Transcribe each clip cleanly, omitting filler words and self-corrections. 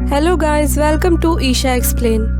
Hello guys, welcome to Isha explain.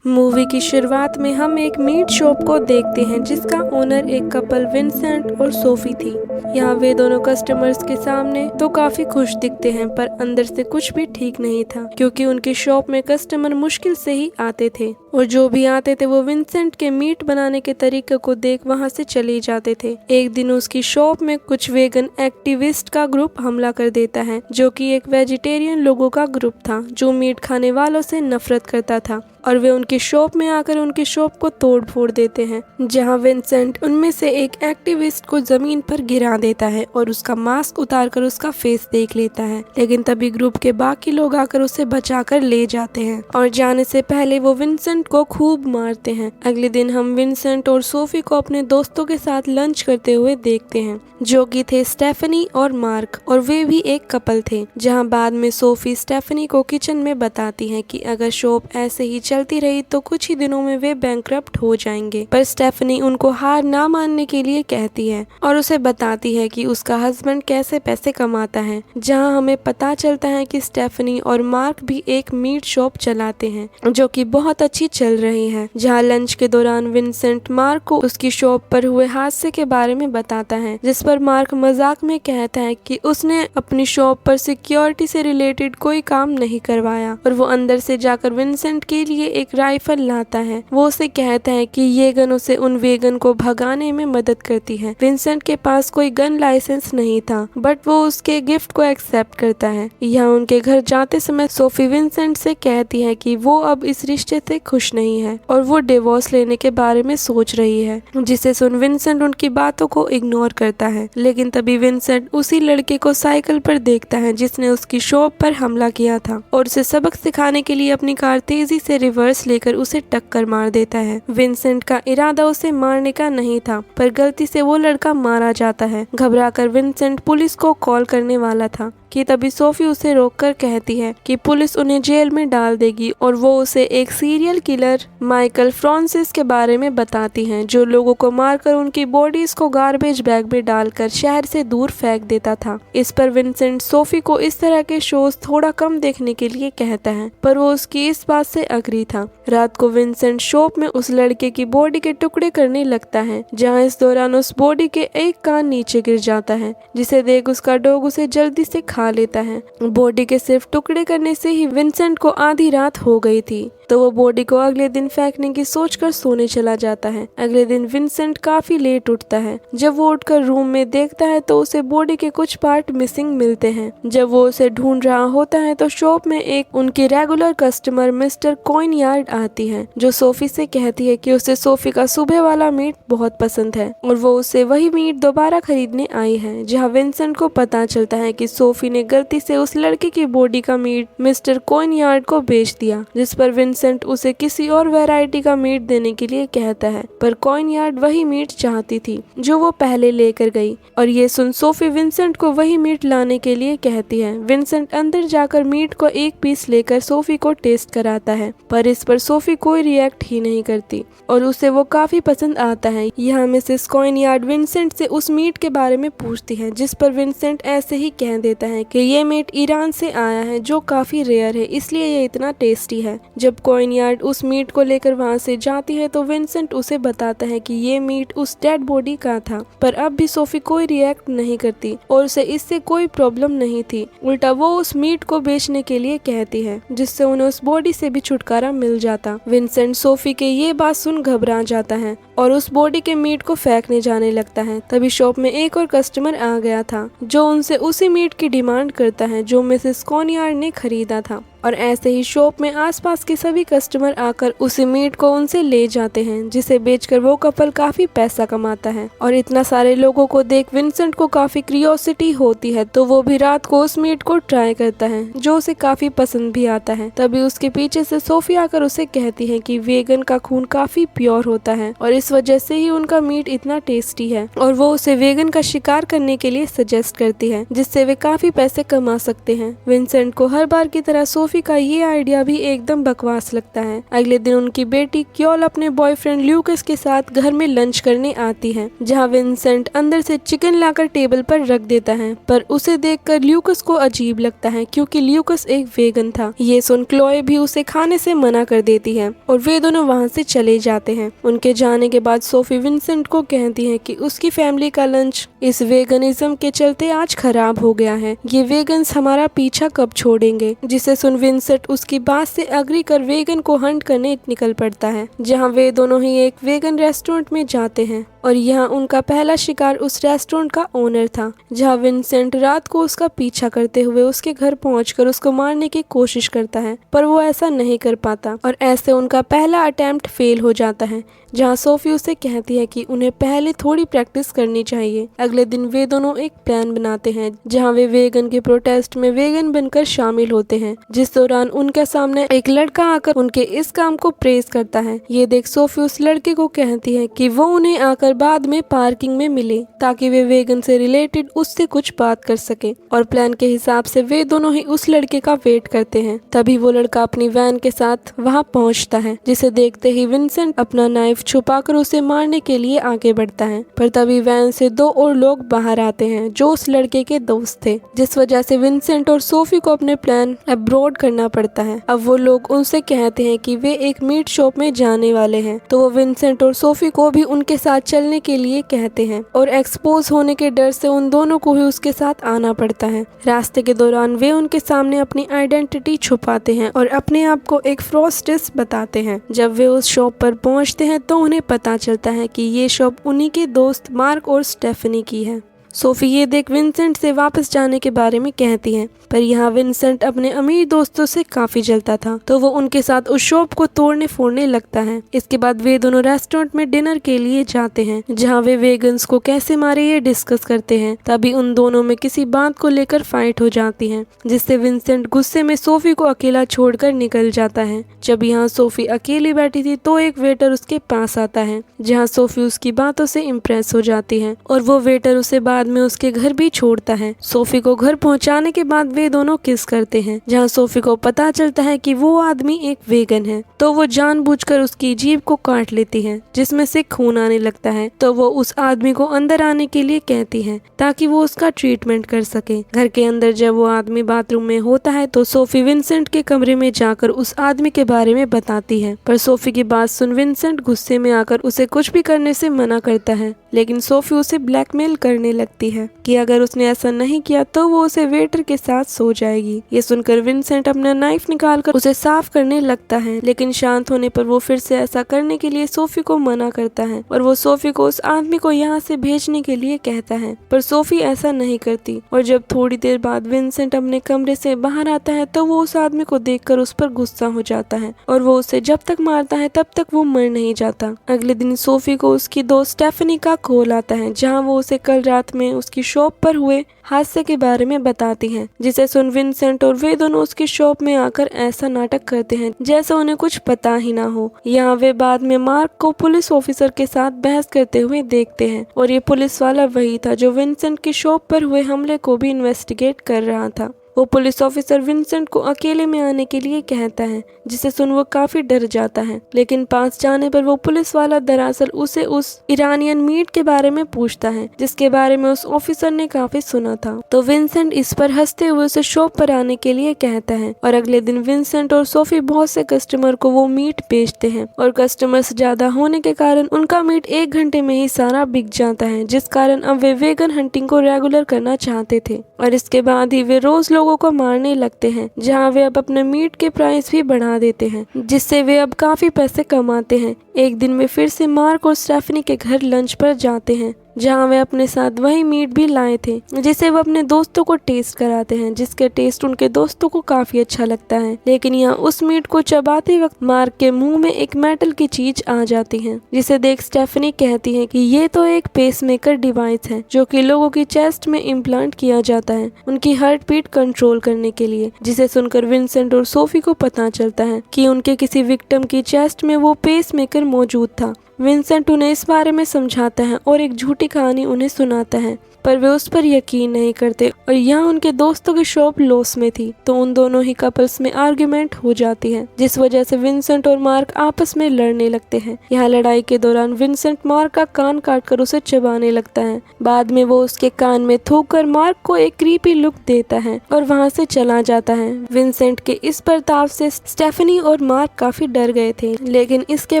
Movie की शुरुआत में हम एक मीट शॉप को देखते हैं जिसका ओनर एक कपल विंसेंट और सोफी थी। यहाँ वे दोनों कस्टमर्स के सामने तो काफी खुश दिखते हैं, पर अंदर से कुछ भी ठीक नहीं था क्योंकि उनकी शॉप में कस्टमर मुश्किल से ही आते थे और जो भी आते थे वो विंसेंट के मीट बनाने के तरीके को देख वहाँ से चले जाते थे। एक दिन उसकी शॉप में कुछ वेगन एक्टिविस्ट का ग्रुप हमला कर देता है जो कि एक वेजिटेरियन लोगों का ग्रुप था जो मीट खाने वालों से नफरत करता था और वे उनकी शॉप में आकर उनकी शॉप को तोड़ फोड़ देते हैं, जहां विंसेंट उनमें से एक एक्टिविस्ट को जमीन पर गिरा देता है और उसका मास्क उतारकर उसका फेस देख लेता है। लेकिन तभी ग्रुप के बाकी लोग आकर उसे बचाकर ले जाते हैं और जाने से पहले वो विंसेंट को खूब मारते हैं। अगले दिन हम विंसेंट और सोफी को अपने दोस्तों के साथ लंच करते हुए देखते हैं जो कि थे स्टेफनी और मार्क, और वे भी एक कपल थे। जहां बाद में सोफी स्टेफनी को किचन में बताती है कि अगर शॉप ऐसे ही चलती रही तो कुछ ही दिनों में वे बैंकरप्ट हो जाएंगे, पर स्टेफनी उनको हार ना मानने के लिए कहती है और उसे बताती है कि उसका हस्बैंड कैसे पैसे कमाता है। जहां हमें पता चलता है कि स्टेफनी और मार्क भी एक मीट शॉप चलाते हैं जो कि बहुत अच्छी चल रही है। जहां लंच के दौरान विंसेंट मार्क को उसकी शॉप पर हुए हादसे के बारे में बताता है, जिस पर मार्क मजाक में कहता है कि उसने अपनी शॉप पर सिक्योरिटी से रिलेटेड कोई काम नहीं करवाया और वो अंदर से जाकर विंसेंट के लिए एक राइफल लाता है। वो उसे कहता है कि ये गन उसे उन वेगन को भगाने में मदद करती है। विंसेंट के पास कोई गन लाइसेंस नहीं था, बट वो उसके गिफ्ट को एक्सेप्ट करता है। यहाँ उनके घर जाते समय सोफी विंसेंट से कहती है कि वो अब इस रिश्ते से खुश नहीं है और वो डिवोर्स लेने के बारे में सोच रही है, जिसे सुन विंसेंट उनकी बातों को इग्नोर करता है। लेकिन तभी विंसेंट उसी लड़के को साइकिल पर देखता है जिसने उसकी शॉप पर हमला किया था और उसे सबक सिखाने के लिए अपनी कार तेजी से रिवर्स लेकर उसे टक्कर मार देता है। विंसेंट का इरादा उसे मारने का नहीं था, पर गलती से वो लड़का मारा जाता है। घबराकर विंसेंट पुलिस को कॉल करने वाला था कि तभी सोफी उसे रोककर कहती है कि पुलिस उन्हें जेल में डाल देगी और वो उसे एक सीरियल किलर माइकल फ्रांसिस के बारे में बताती हैं जो लोगों को मारकर उनकी बॉडीज को गार्बेज बैग में डालकर शहर से दूर फेंक देता था। इस पर विंसेंट सोफी को इस तरह के शोज थोड़ा कम देखने के लिए कहता है, पर वो उसकी इस बात से अग्री था। रात को विंसेंट शॉप में उस लड़के की बॉडी के टुकड़े करने लगता है, जहाँ इस दौरान उस बॉडी के एक कान नीचे गिर जाता है, जिसे देख उसका डॉग उसे जल्दी से खा लेता है। बॉडी के सिर्फ टुकड़े करने से ही विंसेंट को आधी रात हो गई थी, तो वो बॉडी को अगले दिन फेंकने की सोचकर सोने चला जाता है। अगले दिन विंसेंट काफी लेट उठता है। जब वो उठकर रूम में देखता है तो उसे बॉडी के कुछ पार्ट मिसिंग मिलते हैं। जब वो उसे ढूंढ रहा होता है तो शॉप में एक उनकी रेगुलर कस्टमर मिस्टर कॉइनयार्ड आती है जो सोफी से कहती है कि उसे सोफी का सुबह वाला मीट बहुत पसंद है और वो उसे वही मीट दोबारा खरीदने आई है। जहाँ विंसेंट को पता चलता है कि सोफी ने गलती से उस लड़के की बॉडी का मीट मिस्टर कॉइनयार्ड को बेच दिया, जिस पर विंसेंट उसे किसी और वैरायटी का मीट देने के लिए कहता है, पर कॉइनयार्ड वही मीट चाहती थी जो वो पहले लेकर गई और ये सुन सोफी विंसेंट को वही मीट लाने के लिए कहती है। विंसेंट अंदर जाकर मीट को एक पीस लेकर सोफी को टेस्ट कराता है, पर इस पर सोफी कोई रिएक्ट ही नहीं करती और उसे वो काफी पसंद आता है। यहाँ मिसेस कॉइनयार्ड विंसेंट से उस मीट के बारे में पूछती है, जिस पर विंसेंट ऐसे ही कह देता है कि ये मीट ईरान से आया है जो काफी रेयर है, इसलिए ये इतना टेस्टी है। जब कॉइनयार्ड उस मीट को लेकर वहाँ से जाती है तो विंसेंट उसे बताता है कि ये मीट उस डेड बॉडी का था, पर अब भी सोफी कोई रिएक्ट नहीं करती और उसे इससे कोई प्रॉब्लम नहीं थी। उल्टा वो उस मीट को बेचने के लिए कहती है, जिससे उन्हें उस बॉडी से भी छुटकारा मिल जाता। विंसेंट सोफी के ये बात सुन घबरा जाता है और उस बॉडी के मीट को फेंकने जाने लगता है। तभी शॉप में एक और कस्टमर आ गया था जो उनसे उसी मीट की डिमांड करता है जो मिसेस कॉइनयार्ड ने खरीदा था, और ऐसे ही शॉप में आसपास के सभी कस्टमर आकर उसी मीट को उनसे ले जाते हैं, जिसे बेचकर वो कपल काफी पैसा कमाता है। और इतना सारे लोगों को देख विंसेंट को काफी क्यूरियोसिटी होती है, तो वो भी रात को उस मीट को ट्राई करता है जो उसे काफी पसंद भी आता है। तभी उसके पीछे से सोफी आकर उसे कहती है कि वेगन का खून काफी प्योर होता है और इस वजह से ही उनका मीट इतना टेस्टी है, और वो उसे वेगन का शिकार करने के लिए सजेस्ट करती है, जिससे वे काफी पैसे कमा सकते हैं। विंसेंट को हर बार की तरह सोफी का ये आइडिया भी एकदम बकवास लगता है। अगले दिन उनकी बेटी क्योल अपने बॉयफ्रेंड ल्यूकस के साथ घर में लंच करने आती है, जहाँ विंसेंट अंदर से चिकन लाकर टेबल पर रख देता है, पर उसे देखकर ल्यूकस को अजीब लगता है क्योंकि ल्यूकस एक वेगन था। ये सुन क्लोए भी उसे खाने से मना कर देती है और वे दोनों वहाँ से चले जाते हैं। उनके जाने के बाद सोफी विंसेंट को कहती है कि उसकी फैमिली का लंच इस वेगनिज्म के चलते आज खराब हो गया है। ये वेगन्स हमारा पीछा कब छोड़ेंगे? जिसे सुन विंसेंट उसकी बात से अग्री कर वेगन को हंट करने निकल पड़ता है, जहाँ वे दोनों ही एक वेगन रेस्टोरेंट में जाते हैं और यहाँ उनका पहला शिकार उस रेस्टोरेंट का ओनर था, जहाँ विंसेंट रात को उसका पीछा करते हुए उसके घर पहुंचकर उसको मारने की कोशिश करता है, पर वो ऐसा नहीं कर पाता और ऐसे उनका पहला अटेम्प्ट फेल हो जाता है, जहाँ सोफी उसे कहती है कि उन्हें पहले थोड़ी प्रैक्टिस करनी चाहिए। अगले दिन वे दोनों एक प्लान बनाते हैं, जहाँ वे वेगन के प्रोटेस्ट में वेगन बनकर शामिल होते हैं, जिस दौरान उनके सामने एक लड़का आकर उनके इस काम को प्रेज करता है। ये देख सोफी उस लड़के को कहती है कि वो उन्हें आकर बाद में पार्किंग में मिले ताकि वे वेगन से रिलेटेड उससे कुछ बात कर सके, और प्लान के हिसाब से वे दोनों ही उस लड़के का वेट करते हैं। तभी वो लड़का अपनी वैन के साथ वहाँ पहुँचता है, जिसे देखते ही विंसेंट अपना नाइफ छुपाकर उसे मारने के लिए आगे बढ़ता है, पर तभी वैन से दो और लोग बाहर आते हैं जो उस लड़के के दोस्त थे, जिस वजह से विंसेंट और सोफी को अपने प्लान अब्रॉड करना पड़ता है। अब वो लोग उनसे कहते हैं कि वे एक मीट शॉप में जाने वाले हैं, तो वो विंसेंट और सोफी को भी उनके साथ चलने के लिए कहते हैं और एक्सपोज होने के डर से उन दोनों को ही उसके साथ आना पड़ता है। रास्ते के दौरान वे उनके सामने अपनी आइडेंटिटी छुपाते हैं और अपने आप को एक फ्रॉस्टिस बताते हैं। जब वे उस शॉप पर पहुंचते हैं तो उन्हें पता चलता है कि ये शॉप उन्हीं के दोस्त मार्क और स्टेफनी की है। सोफी ये देख विंसेंट से वापस जाने के बारे में कहती है, पर यहाँ विंसेंट अपने अमीर दोस्तों से काफी जलता था, तो वो उनके साथ उस शॉप को तोड़ने फोड़ने लगता है। इसके बाद वे दोनों रेस्टोरेंट में डिनर के लिए जाते हैं, जहाँ वे वेगन्स को कैसे मारे ये डिस्कस करते हैं। तभी उन दोनों में किसी बात को लेकर फाइट हो जाती है, जिससे विंसेंट गुस्से में सोफी को अकेला छोड़कर निकल जाता है। जब यहाँ सोफी अकेली बैठी थी तो एक वेटर उसके पास आता है, जहाँ सोफी उसकी बातों से इम्प्रेस हो जाती है और वो वेटर उसे बाद में उसके घर भी छोड़ता है। सोफी को घर पहुंचाने के बाद वे दोनों किस करते हैं, जहां सोफी को पता चलता है कि वो आदमी एक वेगन है, तो वो जानबूझकर उसकी जीभ को काट लेती है, जिसमें से खून आने लगता है। तो वो उस आदमी को अंदर आने के लिए कहती है ताकि वो उसका ट्रीटमेंट कर सके। घर के अंदर जब वो आदमी बाथरूम में होता है तो सोफी विंसेंट के कमरे में जाकर उस आदमी के बारे में बताती है, पर सोफी की बात सुन विंसेंट गुस्से में आकर उसे कुछ भी करने से मना करता है, लेकिन सोफी उसे ब्लैकमेल करने लगती है कि अगर उसने ऐसा नहीं किया तो वो उसे वेटर के साथ सो जाएगी। ये सुनकर विंसेंट अपना नाइफ निकालकर उसे साफ करने लगता है, लेकिन शांत होने पर वो फिर से ऐसा करने के लिए सोफी को मना करता है और वो सोफी को उस आदमी को यहाँ से भेजने के लिए कहता है, पर सोफी ऐसा नहीं करती। और जब थोड़ी देर बाद विंसेंट अपने कमरे से बाहर आता है तो वो उस आदमी को देखकर उस पर गुस्सा हो जाता है और वो उसे जब तक मारता है तब तक वो मर नहीं जाता। अगले दिन सोफी को उसकी दोस्त स्टेफनी का कॉल आता है, जहाँ वो उसे कल रात में उसकी शॉप पर हुए हादसे के बारे में बताती हैं, जिसे सुन विंसेंट और वे दोनों उसकी शॉप में आकर ऐसा नाटक करते हैं जैसे उन्हें कुछ पता ही ना हो। यहाँ वे बाद में मार्क को पुलिस ऑफिसर के साथ बहस करते हुए देखते हैं और ये पुलिस वाला वही था जो विंसेंट की शॉप पर हुए हमले को भी इन्वेस्टिगेट कर रहा था। वो पुलिस ऑफिसर विंसेंट को अकेले में आने के लिए कहता है, जिसे सुन वो काफी डर जाता है, लेकिन पास जाने पर वो पुलिस वाला दरअसल उसे उस ईरानियन मीट के बारे में पूछता है जिसके बारे में उस ऑफिसर ने काफी सुना था। तो विंसेंट इस पर हंसते हुए उसे शॉप पर आने के लिए कहता है और अगले दिन विंसेंट और सोफी बहुत से कस्टमर को वो मीट बेचते हैं और कस्टमर्स ज्यादा होने के कारण उनका मीट 1 घंटे में ही सारा बिक जाता है, जिस कारण अब वे वेगन हंटिंग को रेगुलर करना चाहते थे और इसके बाद ही वे रोज लोगों को मारने लगते हैं, जहां वे अब अपने मीट के प्राइस भी बढ़ा देते हैं, जिससे वे अब काफी पैसे कमाते हैं। एक दिन वे फिर से मार्क और स्टेफनी के घर लंच पर जाते हैं, जहाँ वे अपने साथ वही मीट भी लाए थे, जिसे वो अपने दोस्तों को टेस्ट कराते हैं, जिसके टेस्ट उनके दोस्तों को काफी अच्छा लगता है। लेकिन यहाँ उस मीट को चबाते वक्त मार्क के मुंह में एक मेटल की चीज आ जाती है, जिसे देख स्टेफनी कहती है कि ये तो एक पेसमेकर डिवाइस है जो कि लोगों की चेस्ट में इम्प्लांट किया जाता है उनकी हार्ट बीट कंट्रोल करने के लिए। जिसे सुनकर विंसेंट और सोफी को पता चलता है कि उनके किसी विक्टिम की चेस्ट में वो पेसमेकर मौजूद था विंसेंट उन्हें इस बारे में समझाता है और एक झूठी कहानी उन्हें सुनाता है, पर वे उस पर यकीन नहीं करते और यहाँ उनके दोस्तों की शॉप लॉस में थी, तो उन दोनों ही कपल्स में आर्ग्यूमेंट हो जाती है, जिस वजह से विंसेंट और मार्क आपस में लड़ने लगते हैं। यहाँ लड़ाई के दौरान विंसेंट मार्क का कान काटकर उसे चबाने लगता है। बाद में वो उसके कान में थूककर मार्क को एक क्रीपी लुक देता है और वहाँ से चला जाता है। विंसेंट के इस बर्ताव से स्टेफनी और मार्क काफी डर गए थे, लेकिन इसके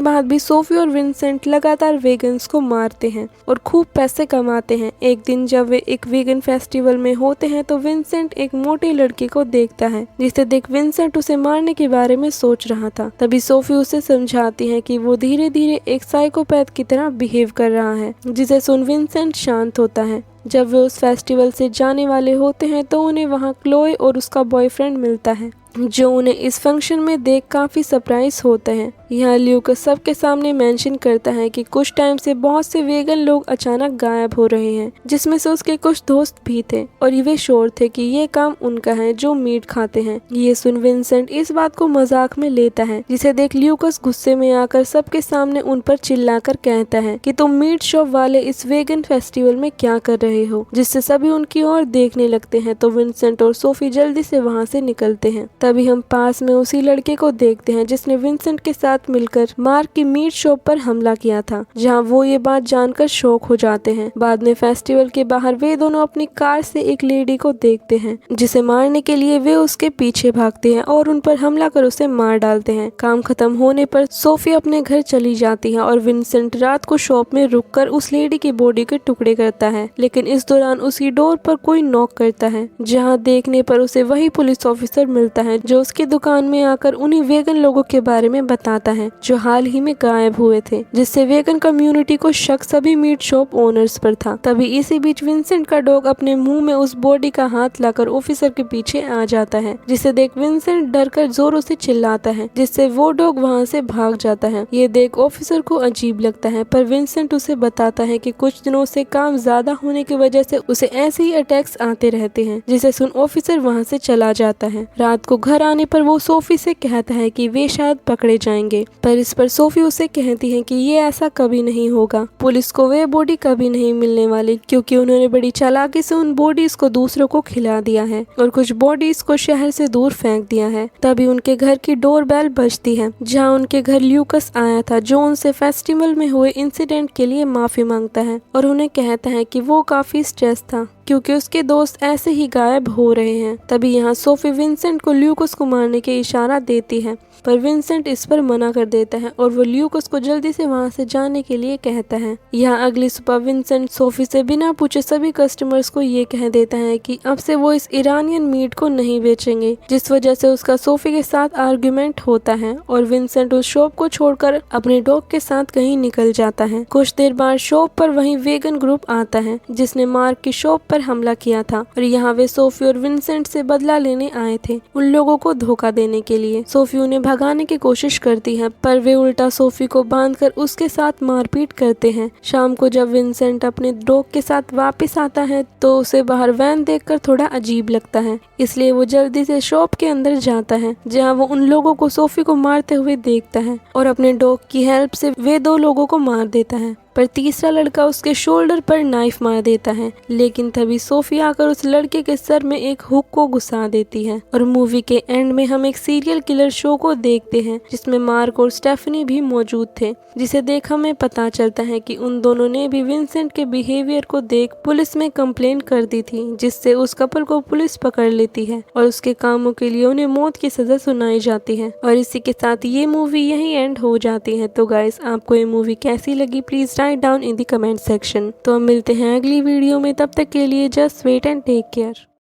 बाद भी सोफी और विंसेंट लगातार वेगन्स को मारते हैं और खूब पैसे कमाते हैं। एक दिन जब वे एक वीगन फेस्टिवल में होते हैं तो विंसेंट एक मोटी लड़की को देखता है, जिसे देख विंसेंट उसे मारने के बारे में सोच रहा था। तभी सोफी उसे समझाती है कि वो धीरे धीरे एक साइकोपैथ की तरह बिहेव कर रहा है, जिसे सुन विंसेंट शांत होता है। जब वे उस फेस्टिवल से जाने वाले होते हैं तो उन्हें वहाँ क्लोए और उसका बॉयफ्रेंड मिलता है, जो उन्हें इस फंक्शन में देख काफी सरप्राइज होते हैं। यहाँ ल्यूकस सबके सामने मेंशन करता है कि कुछ टाइम से बहुत से वेगन लोग अचानक गायब हो रहे हैं, जिसमें से उसके कुछ दोस्त भी थे और वे श्योर थे कि ये काम उनका है जो मीट खाते हैं। ये सुन विंसेंट इस बात को मजाक में लेता है, जिसे देख ल्यूकस गुस्से में आकर सबके सामने उन पर चिल्लाकर कहता है कि तुम मीट शॉप वाले इस वेगन फेस्टिवल में क्या कर रहे हो, जिससे सभी उनकी ओर देखने लगते हैं। तो विंसेंट और सोफी जल्दी से वहाँ से निकलते हैं। तभी हम पास में उसी लड़के को देखते हैं जिसने विंसेंट के साथ मिलकर मार्क की मीट शॉप पर हमला किया था, जहां वो ये बात जानकर शॉक हो जाते हैं। बाद में फेस्टिवल के बाहर वे दोनों अपनी कार से एक लेडी को देखते हैं, जिसे मारने के लिए वे उसके पीछे भागते हैं और उन पर हमला कर उसे मार डालते हैं। काम खत्म होने पर सोफी अपने घर चली जाती है और विंसेंट रात को शॉप में रुककर उस लेडी की बॉडी के टुकड़े करता है, लेकिन इस दौरान उसकी डोर पर कोई नॉक करता है, जहाँ देखने पर उसे वही पुलिस ऑफिसर मिलता है जो उसकी दुकान में आकर उन्हीं वेगन लोगों के बारे में बताता है जो हाल ही में गायब हुए थे, जिससे वेगन कम्युनिटी को शक सभी मीट शॉप ओनर्स पर था। तभी इसी बीच विंसेंट का डॉग अपने मुंह में उस बॉडी का हाथ लाकर ऑफिसर के पीछे आ जाता है, जिसे देख विंसेंट डरकर जोरों से चिल्लाता है, जिससे वो डॉग वहाँ से भाग जाता है। ये देख ऑफिसर को अजीब लगता है, पर विंसेंट उसे बताता है कि कुछ दिनों से काम ज्यादा होने की वजह से उसे ऐसे ही अटैक्स आते रहते हैं, जिसे सुन ऑफिसर वहाँ से चला जाता है। रात को घर आने पर वो सोफी से कहता है कि वे शायद पकड़े जाएंगे, पर इस पर सोफी उसे कहती है कि ये ऐसा कभी नहीं होगा। पुलिस को वे बॉडी कभी नहीं मिलने वाली, क्योंकि उन्होंने बड़ी चालाकी से उन बॉडीज को दूसरों को खिला दिया है और कुछ बॉडीज को शहर से दूर फेंक दिया है। तभी उनके घर की डोर बेल बजती है, जहाँ उनके घर ल्यूकस आया था, जो उनसे फेस्टिवल में हुए इंसिडेंट के लिए माफी मांगता है और उन्हें कहता है कि वो काफी स्ट्रेस था क्योंकि उसके दोस्त ऐसे ही गायब हो रहे हैं। तभी यहाँ सोफी विंसेंट को ल्यूकस को मारने के इशारा देती है, पर विंसेंट इस पर मना कर देता है और वो ल्यूकस को जल्दी से वहाँ से जाने के लिए कहता है। यहाँ अगली सुबह विंसेंट सोफी से बिना पूछे सभी कस्टमर्स को ये कह देता है कि अब से वो इस ईरानियन मीट को नहीं बेचेंगे, जिस वजह से उसका सोफी के साथ आर्ग्यूमेंट होता है और विंसेंट उस शॉप को छोड़कर अपने डॉग के साथ कहीं निकल जाता है। कुछ देर बाद शॉप पर वही वेगन ग्रुप आता है जिसने मार्क की शॉप पर हमला किया था और यहाँ वे सोफी और विंसेंट से बदला लेने आए थे, उन लोगों को धोखा देने के लिए। सोफी उन्हें भगाने की कोशिश करती है, पर वे उल्टा सोफी को बांधकर उसके साथ मारपीट करते हैं। शाम को जब विंसेंट अपने डॉग के साथ वापस आता है तो उसे बाहर वैन देखकर थोड़ा अजीब लगता है, इसलिए वो जल्दी से शॉप के अंदर जाता है, जहाँ वो उन लोगों को सोफी को मारते हुए देखता है और अपने डॉग की हेल्प से वे 2 लोगों को मार देता है, पर तीसरा लड़का उसके शोल्डर पर नाइफ मार देता है। लेकिन तभी सोफी आकर उस लड़के के सर में एक हुक को घुसा देती है और मूवी के एंड में हम एक सीरियल किलर शो को देखते हैं जिसमें मार्क और स्टेफनी भी मौजूद थे, जिसे देख हमें पता चलता है कि उन दोनों ने भी विंसेंट के बिहेवियर को देख पुलिस में कंप्लेंट कर दी थी, जिससे उस कपल को पुलिस पकड़ लेती है और उसके कामों के लिए उन्हें मौत की सजा सुनाई जाती है। और इसी के साथ ये मूवी यही एंड हो जाती है। तो गाइस, आपको ये मूवी कैसी लगी please write down in the comment section. तो हम मिलते हैं अगली वीडियो में, तब तक के लिए just wait and take care.